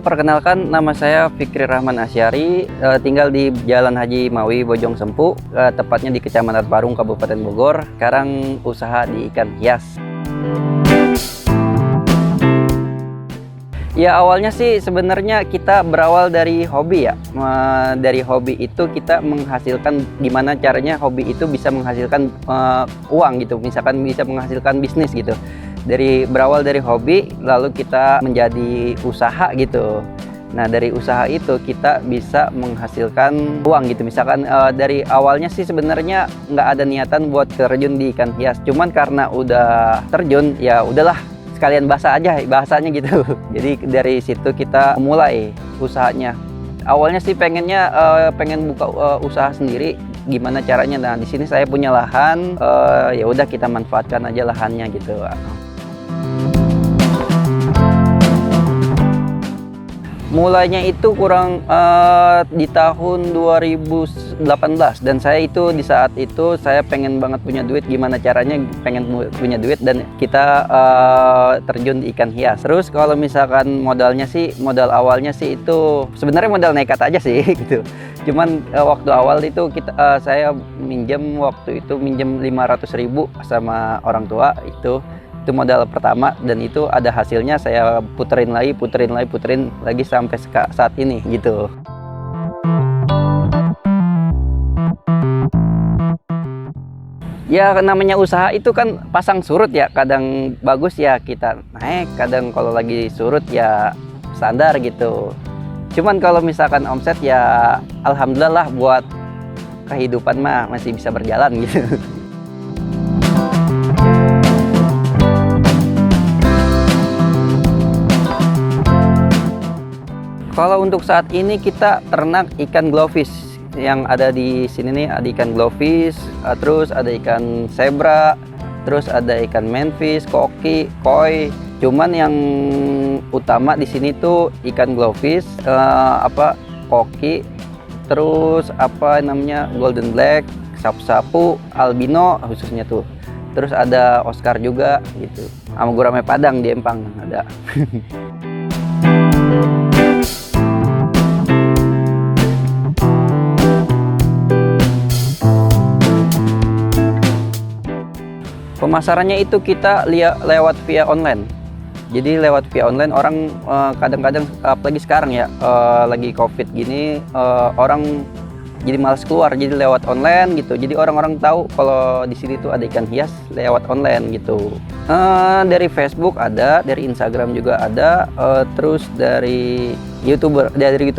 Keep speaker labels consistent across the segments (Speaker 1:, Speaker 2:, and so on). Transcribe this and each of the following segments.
Speaker 1: Perkenalkan, nama saya Fikri Rahman Asyari, tinggal di Jalan Haji Mawi, Bojong Sempu, tepatnya di Kecamatan Parung, Kabupaten Bogor. Sekarang usaha di ikan hias. Ya, awalnya sih sebenarnya kita berawal dari hobi ya. Dari hobi itu kita menghasilkan, gimana caranya hobi itu bisa menghasilkan uang gitu, misalkan bisa menghasilkan bisnis gitu. Berawal dari hobi, lalu kita menjadi usaha gitu. Nah, dari usaha itu kita bisa menghasilkan uang gitu. Misalkan dari awalnya sih sebenarnya nggak ada niatan buat terjun di ikan hias. Cuman karena udah terjun, ya udahlah sekalian bahasanya gitu. Jadi dari situ kita mulai usahanya. Awalnya sih pengen buka usaha sendiri. Gimana caranya? Nah, di sini saya punya lahan. Ya udah kita manfaatkan aja lahannya gitu. Mulainya itu kurang di tahun 2018, dan saya itu di saat itu saya pengen banget punya duit. Gimana caranya pengen punya duit dan kita terjun di ikan hias. Terus kalau misalkan modal awalnya sih itu sebenarnya modal nekat aja sih gitu. Cuman waktu awal itu saya minjem 500.000 sama orang tua. Itu modal pertama, dan itu ada hasilnya. Saya puterin lagi sampai saat ini gitu. Ya, namanya usaha itu kan pasang surut ya, kadang bagus ya kita naik, kadang kalau lagi surut ya standar gitu. Cuman kalau misalkan omset ya alhamdulillah lah, buat kehidupan mah masih bisa berjalan gitu. Kalau untuk saat ini kita ternak ikan glowfish. Yang ada di sini nih ada ikan glowfish, terus ada ikan zebra, terus ada ikan manfish, koki, koi. Cuman yang utama di sini tuh ikan glowfish, koki, terus golden black, sapu-sapu, albino khususnya tuh. Terus ada Oscar juga gitu. Sama gurame padang di Empang ada. Pemasarannya itu kita lewat via online. Jadi lewat via online orang kadang-kadang, apalagi sekarang ya lagi COVID gini, orang jadi malas keluar, jadi lewat online gitu. Jadi orang-orang tahu kalau di sini tuh ada ikan hias lewat online gitu. Dari Facebook ada, dari Instagram juga ada, terus dari YouTube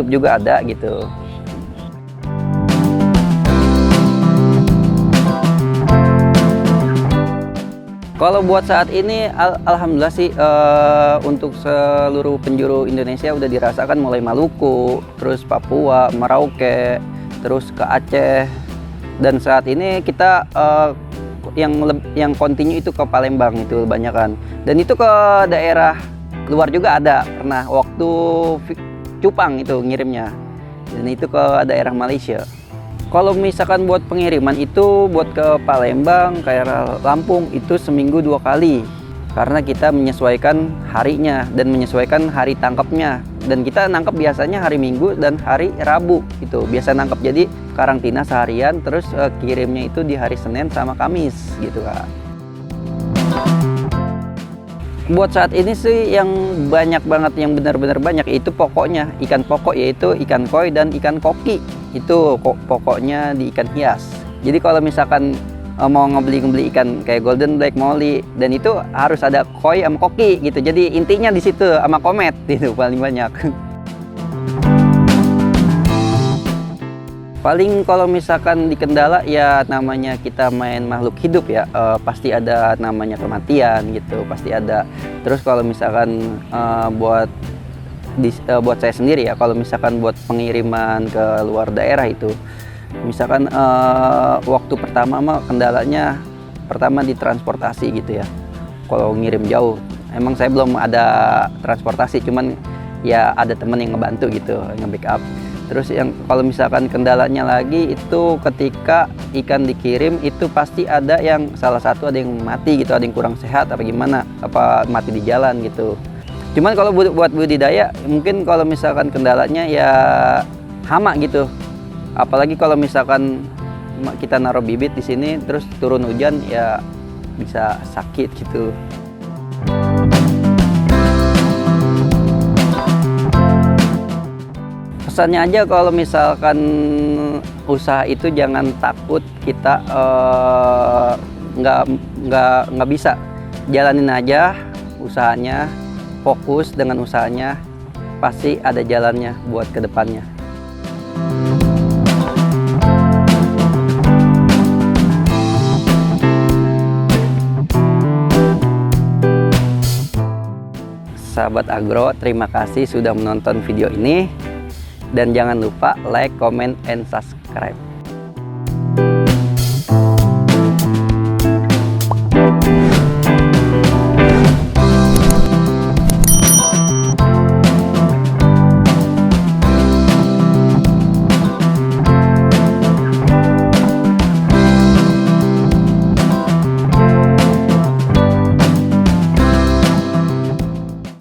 Speaker 1: juga ada gitu. Kalau buat saat ini alhamdulillah sih, untuk seluruh penjuru Indonesia udah dirasakan, mulai Maluku, terus Papua, Merauke, terus ke Aceh, dan saat ini kita yang kontinu itu ke Palembang itu kebanyakan, dan itu ke daerah luar juga ada. Pernah waktu cupang itu ngirimnya, dan itu ke daerah Malaysia. Kalau misalkan buat pengiriman itu buat ke Palembang, kayak Lampung itu seminggu 2 kali. Karena kita menyesuaikan harinya dan menyesuaikan hari tangkapnya. Dan kita nangkap biasanya hari Minggu dan hari Rabu gitu. Biasa nangkap, jadi karantina seharian, terus kirimnya itu di hari Senin sama Kamis gitu Kak. Buat saat ini sih yang banyak banget, yang benar-benar banyak itu pokoknya ikan pokok, yaitu ikan koi dan ikan koki. Itu pokoknya di ikan hias. Jadi kalau misalkan mau ngebeli ikan kayak golden black, molly, dan itu harus ada koi sama koki gitu. Jadi intinya di situ, sama komet itu paling banyak. Paling kalau misalkan di kendala ya namanya kita main makhluk hidup ya, pasti ada namanya kematian gitu, pasti ada. Terus kalau misalkan buat saya sendiri ya, kalau misalkan buat pengiriman ke luar daerah itu, misalkan waktu pertama mah kendalanya pertama di transportasi gitu ya. Kalau ngirim jauh, emang saya belum ada transportasi, cuman ya ada temen yang ngebantu gitu, nge-backup. Terus yang kalau misalkan kendalanya lagi itu ketika ikan dikirim itu pasti ada yang salah satu ada yang mati gitu, ada yang kurang sehat apa gimana, apa mati di jalan gitu. Cuman kalau buat budidaya mungkin kalau misalkan kendalanya ya hama gitu. Apalagi kalau misalkan kita naruh bibit di sini terus turun hujan ya bisa sakit gitu. Pesannya aja kalau misalkan usaha itu jangan takut kita nggak bisa, jalanin aja usahanya, fokus dengan usahanya, pasti ada jalannya buat kedepannya. Sahabat Agro, terima kasih sudah menonton video ini. Dan jangan lupa like, comment, and subscribe.